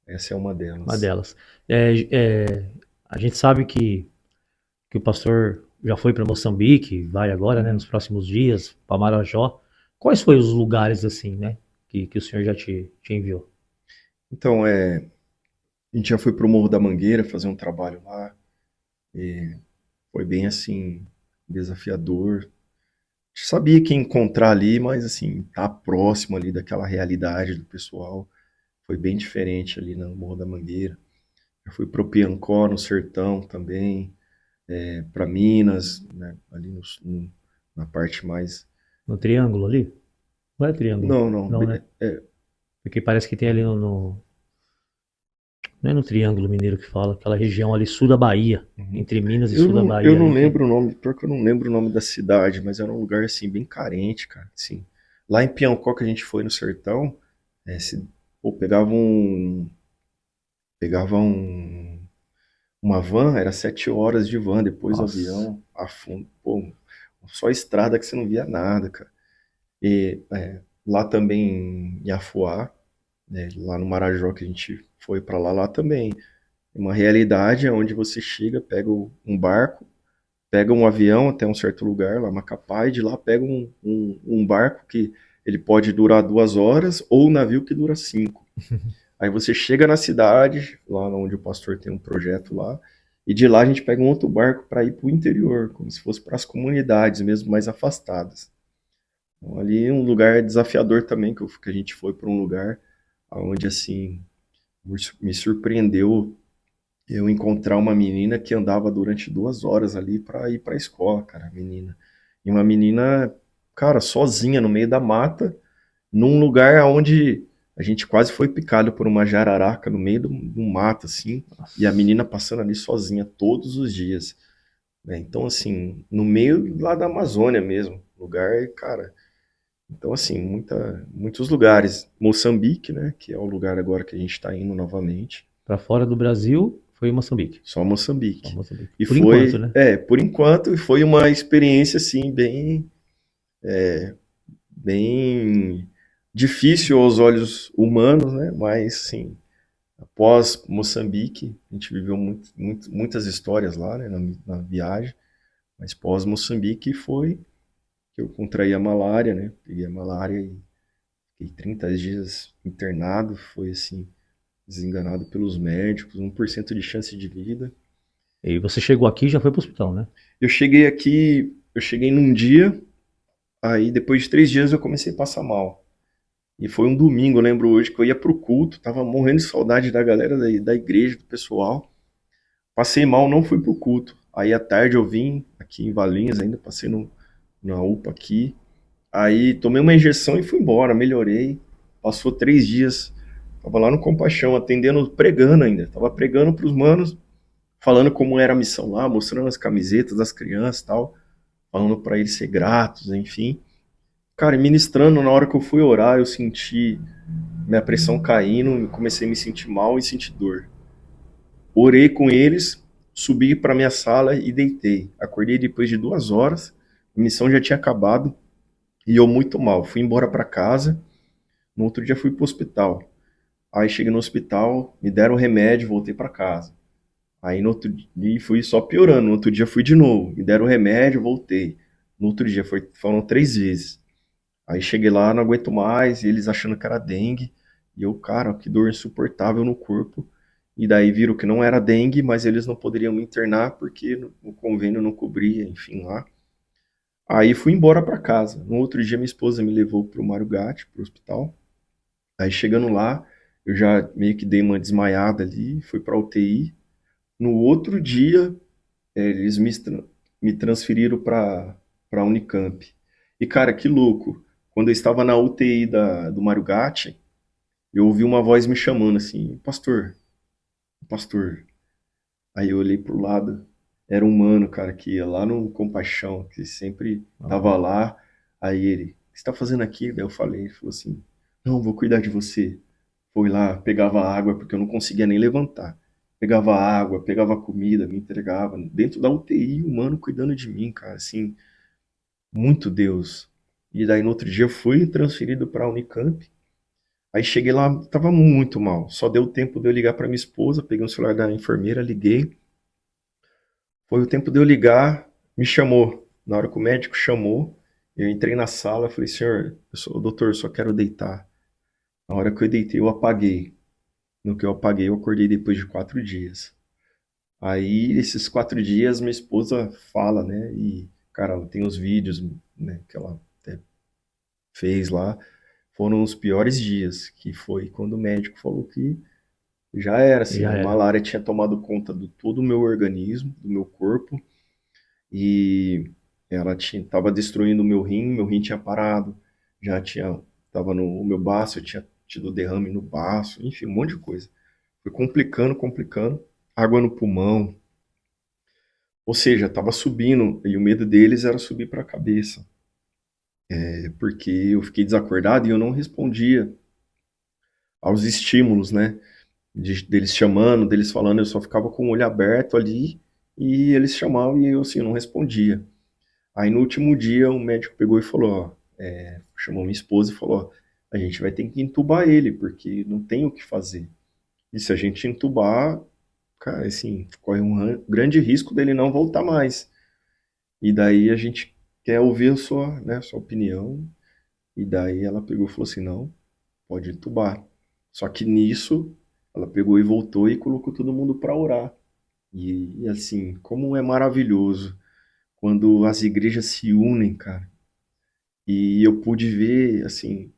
essa é uma delas. Uma delas. A gente sabe que o pastor já foi para Moçambique, vai agora, né, nos próximos dias, para Marajó. Quais foram os lugares, assim, né, que o senhor já te enviou? Então, a gente já foi pro Morro da Mangueira fazer um trabalho lá. E foi bem, assim, desafiador. A gente sabia que ia encontrar ali, mas, assim, tá próximo ali daquela realidade do pessoal. Foi bem diferente ali no Morro da Mangueira. Eu fui pro Piancó, no Sertão também. Para Minas, né, ali na parte mais... No Triângulo ali? Não é Triângulo? Não, Não, né? Porque parece que tem ali não é no Triângulo Mineiro que fala, aquela região ali sul da Bahia, entre Minas e sul da Bahia. Eu não ali, lembro o nome, pior que eu não lembro o nome da cidade, mas era um lugar assim bem carente, cara. Assim, lá em Piancó que a gente foi no sertão, pô, pegava uma van, era 7 horas de van, depois o Nossa. avião, a fundo, pô, só estrada que você não via nada, cara. E lá também em Afuá, né, lá no Marajó que a gente foi pra lá também uma realidade onde você chega, pega um barco, pega um avião até um certo lugar, lá Macapá, e de lá pega um barco que ele pode durar 2 horas, ou um navio que dura 5. Aí você chega na cidade, lá onde o pastor tem um projeto lá, e de lá a gente pega um outro barco para ir para o interior, como se fosse para as comunidades mesmo mais afastadas. Então, ali é um lugar desafiador também, que a gente foi para um lugar onde assim me surpreendeu eu encontrar uma menina que andava durante 2 horas ali para ir para a escola, cara, a menina. E uma menina, cara, sozinha no meio da mata, num lugar onde A gente quase foi picado por uma jararaca no meio do mato, assim, e a menina passando ali sozinha todos os dias, né? Então, assim, no meio lá da Amazônia mesmo, lugar, cara. Então, assim, muitos lugares. Moçambique, né, que é o lugar agora que a gente está indo novamente. Para fora do Brasil, foi em Moçambique. Só Só Moçambique. Moçambique. E Por enquanto, foi, né? por enquanto, foi uma experiência, assim, bem difícil aos olhos humanos, né? Mas, sim, após Moçambique, a gente viveu muitas histórias lá, né, na viagem. Mas pós Moçambique foi que eu contraí a malária, né? Peguei a malária e fiquei 30 dias internado. Foi, assim, desenganado pelos médicos, 1% de chance de vida. E você chegou aqui e já foi pro hospital, né? Eu cheguei num dia, aí depois de 3 dias eu comecei a passar mal. E foi um domingo, eu lembro hoje, que eu ia pro culto, tava morrendo de saudade da galera da igreja, do pessoal. Passei mal, não fui pro culto. Aí à tarde eu vim aqui em Valinhos ainda, passei na UPA aqui. Aí tomei uma injeção e fui embora, melhorei. Passou 3 dias, tava lá no Compaixão, atendendo, pregando ainda. Tava pregando pros manos, falando como era a missão lá, mostrando as camisetas das crianças e tal, falando para eles ser gratos, enfim. Cara, e ministrando, na hora que eu fui orar, eu senti minha pressão caindo, comecei a me sentir mal e sentir dor. Orei com eles, subi para minha sala e deitei. Acordei depois de 2 horas, a missão já tinha acabado e eu muito mal. Fui embora para casa, no outro dia fui pro hospital. Aí cheguei no hospital, me deram remédio, voltei para casa. Aí no outro dia fui só piorando. No outro dia fui de novo. Me deram remédio, voltei. No outro dia foram 3 vezes. Aí cheguei lá, não aguento mais, e eles achando que era dengue. E eu, cara, que dor insuportável no corpo. E daí viram que não era dengue, mas eles não poderiam me internar porque o convênio não cobria, enfim, lá. Aí fui embora para casa. No outro dia minha esposa me levou pro Mário Gatti, pro hospital. Aí chegando lá, eu já meio que dei uma desmaiada ali, fui pra UTI. No outro dia, eles me transferiram para Unicamp. E, cara, que louco. Quando eu estava na UTI do Mário Gatti, eu ouvi uma voz me chamando assim, pastor, pastor. Aí eu olhei pro lado, era um mano, cara, que ia lá no Compaixão, que sempre tava lá. Aí ele, o que você tá fazendo aqui? Daí eu falei, ele falou assim, não, vou cuidar de você. Foi lá, pegava água, porque eu não conseguia nem levantar. Pegava água, pegava comida, me entregava. Dentro da UTI, o mano cuidando de mim, cara, assim, muito Deus. E daí no outro dia eu fui transferido para a Unicamp. Aí cheguei lá, tava muito mal. Só deu tempo de eu ligar para minha esposa, peguei o celular da enfermeira, liguei. Foi o tempo de eu ligar, me chamou. Na hora que o médico chamou, eu entrei na sala, falei, senhor, eu sou o doutor, só quero deitar. Na hora que eu deitei, eu apaguei. No que eu apaguei, eu acordei depois de 4 dias. Aí, esses 4 dias, minha esposa fala, né? E, cara, ela tem os vídeos, né, que ela até fez lá. Foram os piores dias, que foi quando o médico falou que já era, assim, Já a era. malária tinha tomado conta de todo o meu organismo, do meu corpo, e ela tava destruindo o meu rim tinha parado, já tinha, tava no meu baço, eu tinha tido derrame no baço, enfim, um monte de coisa. Foi complicando, complicando, água no pulmão, ou seja, tava subindo, e o medo deles era subir para a cabeça, porque eu fiquei desacordado e eu não respondia aos estímulos, né? Deles chamando, deles falando, eu só ficava com o olho aberto ali e eles chamavam e eu assim, não respondia. Aí no último dia o médico pegou e falou, ó, chamou minha esposa e falou, ó, a gente vai ter que entubar ele, porque não tem o que fazer. E se a gente entubar, cara, assim, corre um grande risco dele não voltar mais. E daí a gente quer ouvir a sua, né, sua opinião. E daí ela pegou e falou assim, não, pode entubar. Só que nisso, ela pegou e voltou e colocou todo mundo para orar. E assim, como é maravilhoso quando as igrejas se unem, cara. E eu pude ver, assim,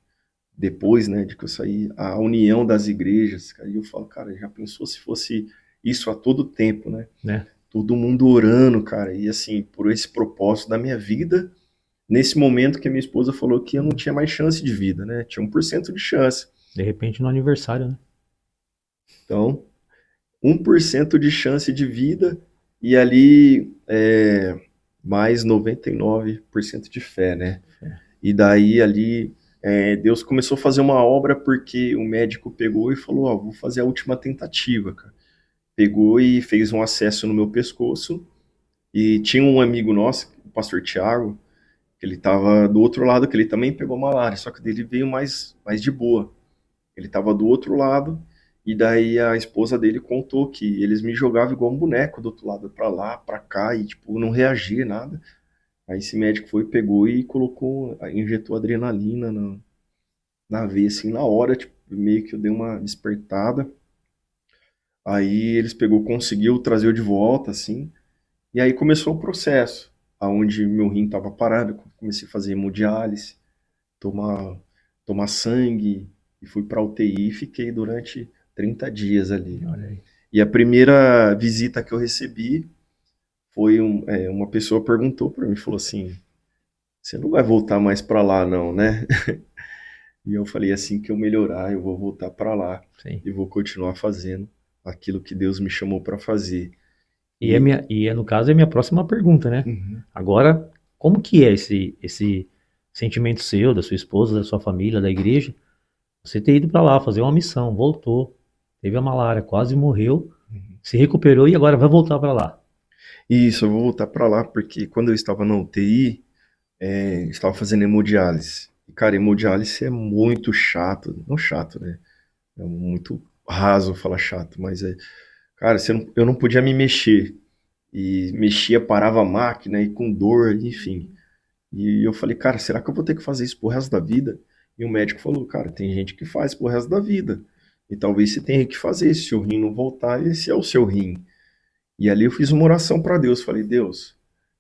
depois, né, de que eu saí, a união das igrejas, cara. E eu falo, cara, já pensou se fosse isso a todo tempo, né? Né? Todo mundo orando, cara. E assim, por esse propósito da minha vida, nesse momento que a minha esposa falou que eu não tinha mais chance de vida, né? Tinha 1% de chance. De repente no aniversário, né? Então, 1% de chance de vida e ali mais 99% de fé, né? E daí ali Deus começou a fazer uma obra porque o médico pegou e falou, ó, vou fazer a última tentativa, cara. Pegou e fez um acesso no meu pescoço e tinha um amigo nosso, o pastor Tiago, que ele tava do outro lado, que ele também pegou malária, só que dele veio mais de boa. Ele tava do outro lado, e daí a esposa dele contou que eles me jogavam igual um boneco do outro lado, pra lá, pra cá, e tipo, não reagia nada. Aí esse médico foi, pegou e colocou, injetou adrenalina na veia, assim, na hora, tipo, meio que eu dei uma despertada. Aí eles pegou, conseguiu trazer eu de volta, assim, e aí começou o processo, aonde meu rim tava parado, eu comecei a fazer hemodiálise, tomar, tomar sangue, e fui para UTI e fiquei durante 30 dias ali. Olha aí. E a primeira visita que eu recebi foi uma pessoa perguntou para mim, falou assim, você não vai voltar mais para lá não, né? E eu falei, assim que eu melhorar, eu vou voltar para lá Sim. e vou continuar fazendo aquilo que Deus me chamou para fazer. No caso, é minha próxima pergunta, né? Uhum. Agora, como que é esse sentimento seu, da sua esposa, da sua família, da igreja? Você ter ido para lá fazer uma missão, voltou, teve a malária, quase morreu, se recuperou e agora vai voltar para lá. Isso, eu vou voltar para lá porque quando eu estava na UTI, eu estava fazendo hemodiálise. E, cara, hemodiálise é muito chato, não chato, né? É muito raso falar chato, mas cara, eu não podia me mexer. E mexia, parava a máquina e com dor, enfim. E eu falei, cara, será que eu vou ter que fazer isso pro resto da vida? E o médico falou, cara, tem gente que faz pro resto da vida. E talvez você tenha que fazer, se o rim não voltar, esse é o seu rim. E ali eu fiz uma oração para Deus, falei, Deus,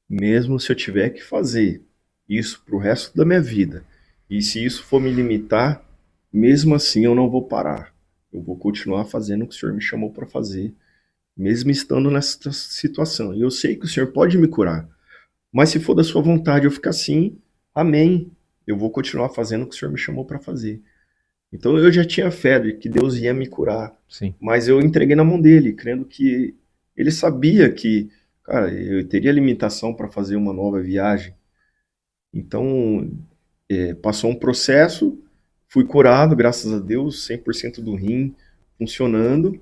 mesmo se eu tiver que fazer isso pro resto da minha vida, e se isso for me limitar, mesmo assim eu não vou parar. Eu vou continuar fazendo o que o Senhor me chamou para fazer, mesmo estando nessa situação. E eu sei que o Senhor pode me curar. Mas se for da sua vontade eu ficar assim, amém. Eu vou continuar fazendo o que o Senhor me chamou para fazer. Então eu já tinha fé de que Deus ia me curar. Sim. Mas eu entreguei na mão dele, crendo que ele sabia que, cara, eu teria limitação para fazer uma nova viagem. Então, passou um processo, fui curado, graças a Deus, 100% do rim funcionando.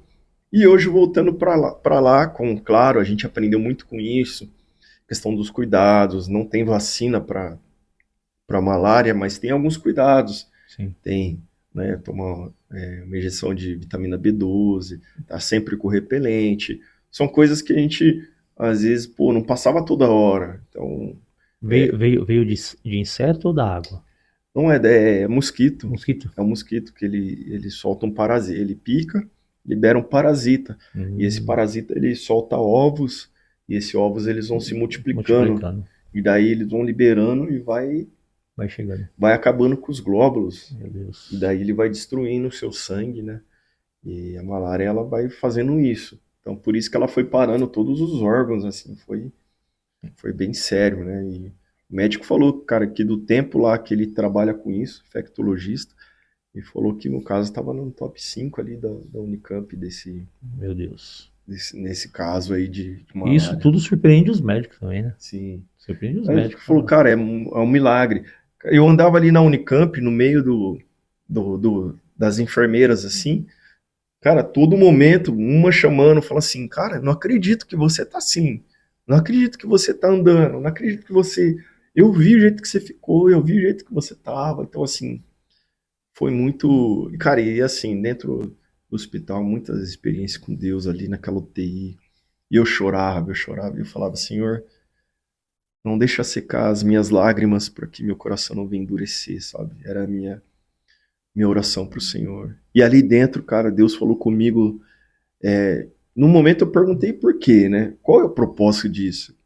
E hoje voltando para lá, claro, a gente aprendeu muito com isso, questão dos cuidados, não tem vacina para malária, mas tem alguns cuidados. Sim. Tem, né, tomar uma injeção de vitamina B12, tá sempre com repelente. São coisas que a gente, às vezes, pô, não passava toda hora. Então, Veio de inseto ou da água? não mosquito. Mosquito? É um mosquito que ele solta um parasita, ele pica, libera um parasita. E esse parasita, ele solta ovos, e esses ovos, eles vão se multiplicando. E daí eles vão liberando e vai chegando. Vai acabando com os glóbulos. Meu Deus. E daí ele vai destruindo o seu sangue, né? E a malária, ela vai fazendo isso. Então, por isso que ela foi parando todos os órgãos, assim, foi bem sério, né? E o médico falou, cara, que do tempo lá que ele trabalha com isso, infectologista, ele falou que no caso estava no top 5 ali da Unicamp Meu Deus. nesse caso aí de malária. Isso tudo surpreende os médicos também, né? Sim. Surpreende os Aí médicos. Ele falou, cara, é um milagre. Eu andava ali na Unicamp, no meio das enfermeiras, assim, cara, todo momento, uma chamando, fala assim, cara, não acredito que você tá assim, não acredito que você tá andando, não acredito que você... Eu vi o jeito que você ficou, eu vi o jeito que você tava, então, assim, foi muito... Cara, e assim, dentro do hospital, muitas experiências com Deus ali naquela UTI, e eu chorava, e eu falava, Senhor, não deixa secar as minhas lágrimas para que meu coração não venha endurecer, sabe? Era a minha oração para o Senhor. E ali dentro, cara, Deus falou comigo. No momento eu perguntei por quê, né? Qual é o propósito disso?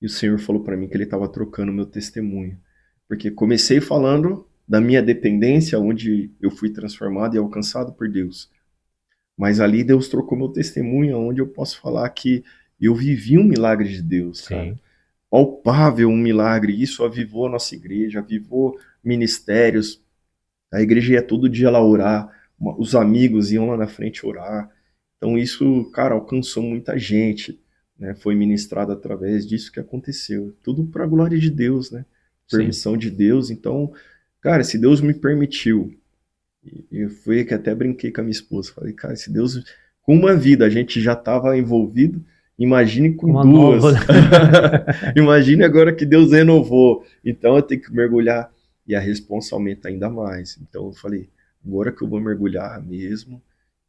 E o Senhor falou para mim que Ele estava trocando meu testemunho. Porque comecei falando da minha dependência, onde eu fui transformado e alcançado por Deus. Mas ali Deus trocou meu testemunho, onde eu posso falar que eu vivi um milagre de Deus, cara. Sim. Palpável um milagre. Isso avivou a nossa igreja, avivou ministérios. A igreja ia todo dia lá orar. os amigos iam lá na frente orar. Então isso, cara, alcançou muita gente, né? Foi ministrado através disso que aconteceu. Tudo para a glória de Deus, né? Sim. Permissão de Deus. Então, cara, se Deus me permitiu, e foi que até brinquei com a minha esposa, falei, cara, se Deus, com uma vida a gente já estava envolvido, imagine com Uma duas. nova. Imagine agora que Deus renovou. Então eu tenho que mergulhar e a responsa aumenta ainda mais. Então eu falei, agora que eu vou mergulhar mesmo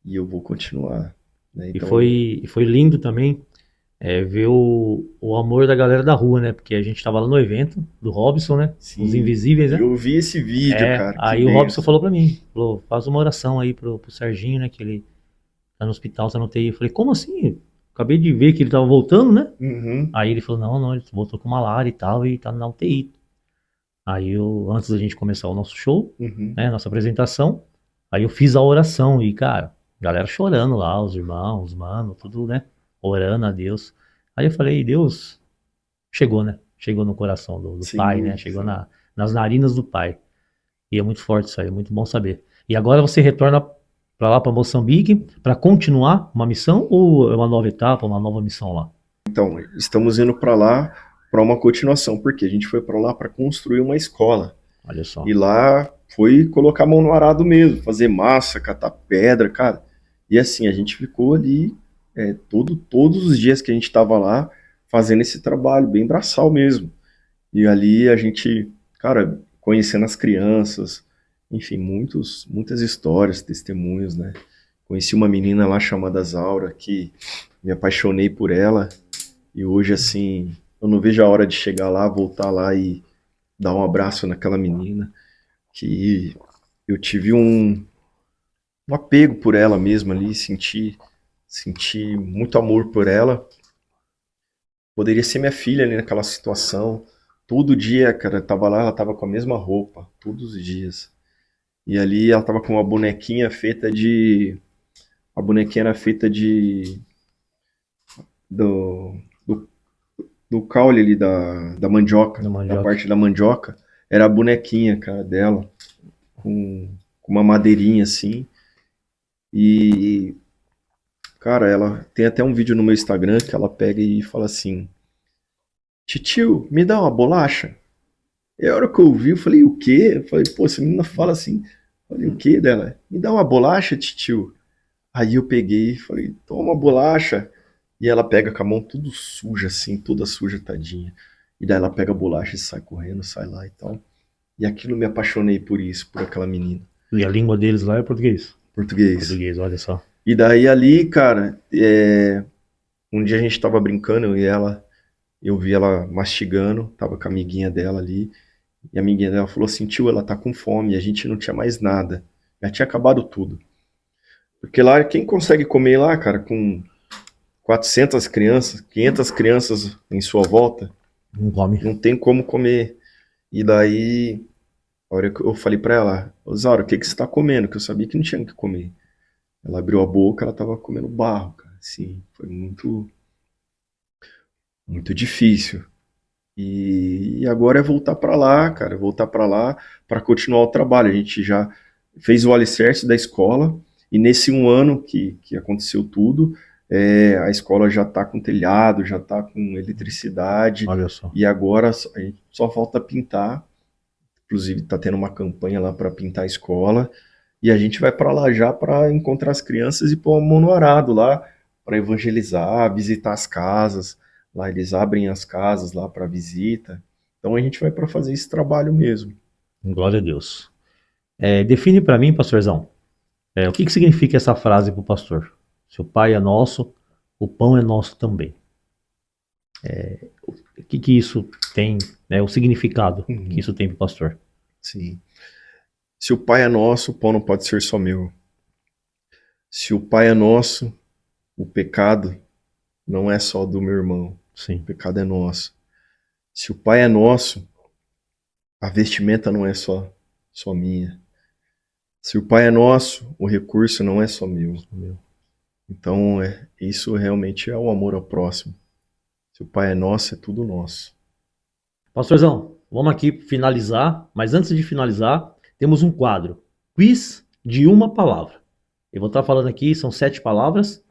e eu vou continuar, né? E Então, foi lindo também ver o amor da galera da rua, né? Porque a gente tava lá no evento do Robson, né? sim, Os Invisíveis, né? eu vi esse vídeo, cara, que Aí o Robson benção. falou pra mim, falou, faz uma oração aí pro Serginho, né? Que ele tá no hospital, tá no UTI. Eu falei, como assim? Acabei de ver que ele tava voltando, né? Uhum, Aí ele falou, não, ele voltou com malária e tal, e tá na UTI. Aí antes da gente começar o nosso show, uhum. né? Nossa apresentação, aí eu fiz a oração e, cara, galera chorando lá, os irmãos, mano, tudo, né? Orando a Deus. Aí eu falei, Deus, chegou, né? Chegou no coração do pai, Sim, né? Chegou sim. nas narinas do pai. E é muito forte isso aí, é muito bom saber. E agora você retorna para lá, para Moçambique, para continuar uma missão ou é uma nova etapa, uma nova missão lá? Então, estamos indo para lá para uma continuação, porque a gente foi para lá para construir uma escola. Olha só. E lá foi colocar a mão no arado mesmo, fazer massa, catar pedra, cara. E assim, a gente ficou ali todos os dias que a gente estava lá fazendo esse trabalho, bem braçal mesmo. E ali a gente, cara, conhecendo as crianças, enfim, muitas histórias, testemunhos, né? Conheci uma menina lá chamada Zaura, que me apaixonei por ela. E hoje, assim, eu não vejo a hora de chegar lá, voltar lá e dar um abraço naquela menina que eu tive um apego por ela mesma ali, senti muito amor por ela. Poderia ser minha filha ali naquela situação. Todo dia, cara, eu tava lá, ela tava com a mesma roupa, todos os dias. E ali ela tava com uma bonequinha feita de. A bonequinha era feita de. Do, do, do caule ali da mandioca, No da mandioca. parte da mandioca. Era a bonequinha, cara, dela, com uma madeirinha assim. E, cara, ela tem até um vídeo no meu Instagram que ela pega e fala assim: Titio, me dá uma bolacha? E a hora que eu ouvi, eu falei: O quê? Eu falei: Pô, essa menina fala assim. Eu falei: O quê dela? Me dá uma bolacha, titio? Aí eu peguei e falei: Toma uma bolacha. E ela pega com a mão tudo suja, assim, toda suja, tadinha. E daí ela pega a bolacha e sai correndo, sai lá e tal. E aquilo me apaixonei por isso, por aquela menina. E a língua deles lá é português. Português. Português, olha só. E daí ali, cara, um dia a gente tava brincando, eu e ela, eu vi ela mastigando, tava com a amiguinha dela ali, e a amiguinha dela falou assim: Tio, ela tá com fome, e a gente não tinha mais nada. Já tinha acabado tudo. Porque lá, quem consegue comer lá, cara, com 400 crianças, 500 crianças em sua volta, Não come. não tem como comer. E daí, a hora que eu falei pra ela: Ô Zaura, o que que você tá comendo? Que eu sabia que não tinha o que comer. Ela abriu a boca, ela tava comendo barro, cara. Assim, foi muito difícil. E agora é voltar pra lá, cara, voltar pra lá para continuar o trabalho. A gente já fez o alicerce da escola e nesse um ano que aconteceu tudo, a escola já tá com telhado, já tá com eletricidade Olha só. e agora a gente só falta pintar. Inclusive tá tendo uma campanha lá para pintar a escola e a gente vai para lá já para encontrar as crianças e pôr a mão no arado lá para evangelizar, visitar as casas. Lá eles abrem as casas lá para visita. Então a gente vai para fazer esse trabalho mesmo. Glória a Deus. Define para mim, pastorzão, o que significa essa frase para o pastor? Se o pai é nosso, o pão é nosso também. O que isso tem, né, o significado que isso tem para o pastor? Sim. Se o Pai é nosso, o pão não pode ser só meu. Se o Pai é nosso, o pecado não é só do meu irmão. O Sim. pecado é nosso. Se o Pai é nosso, a vestimenta não é só minha. Se o Pai é nosso, o recurso não é só meu. Então, isso realmente é o amor ao próximo. Se o Pai é nosso, é tudo nosso. Pastorzão, vamos aqui finalizar, mas antes de finalizar, temos um quadro, Quiz de uma palavra. Eu vou estar falando aqui, são 7 palavras.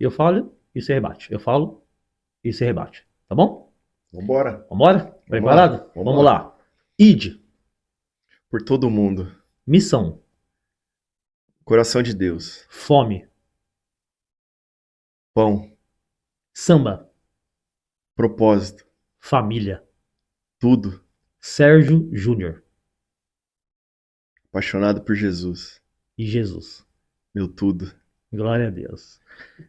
Eu falo e você rebate. Eu falo e você rebate. Tá bom? Vambora. Vambora? Preparado? Vamos lá. Ide. Por todo mundo. Missão. Coração de Deus. Fome. Pão. Samba. Propósito. Família. Tudo. Sérgio Júnior. Apaixonado por Jesus. E Jesus. Meu tudo. Glória a Deus.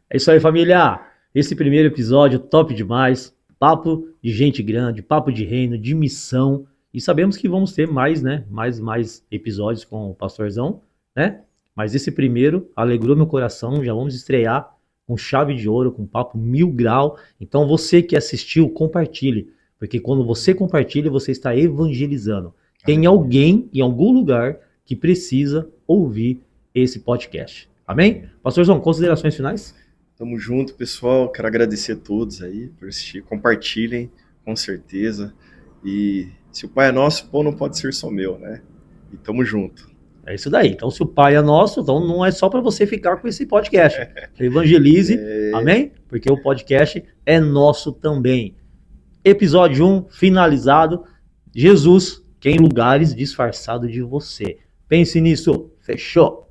É isso aí, família. Esse primeiro episódio, top demais. Papo de gente grande, papo de reino, de missão. E sabemos que vamos ter mais, né? Mais episódios com o pastorzão, né? Mas esse primeiro alegrou meu coração. Já vamos estrear com chave de ouro, com papo 1000 grau. Então você que assistiu, compartilhe. Porque quando você compartilha, você está evangelizando. Tem alguém em algum lugar que precisa ouvir esse podcast. Amém? Pastorzão, considerações finais? Tamo junto, pessoal. Quero agradecer a todos aí por assistir. Compartilhem, com certeza. E se o Pai é nosso, o pão não pode ser só meu, né? E tamo junto. É isso daí. Então, se o Pai é nosso, então não é só para você ficar com esse podcast. Evangelize, amém? Porque o podcast é nosso também. Episódio 1, finalizado. Jesus, que em lugares disfarçado de você. Pense nisso. Fechou.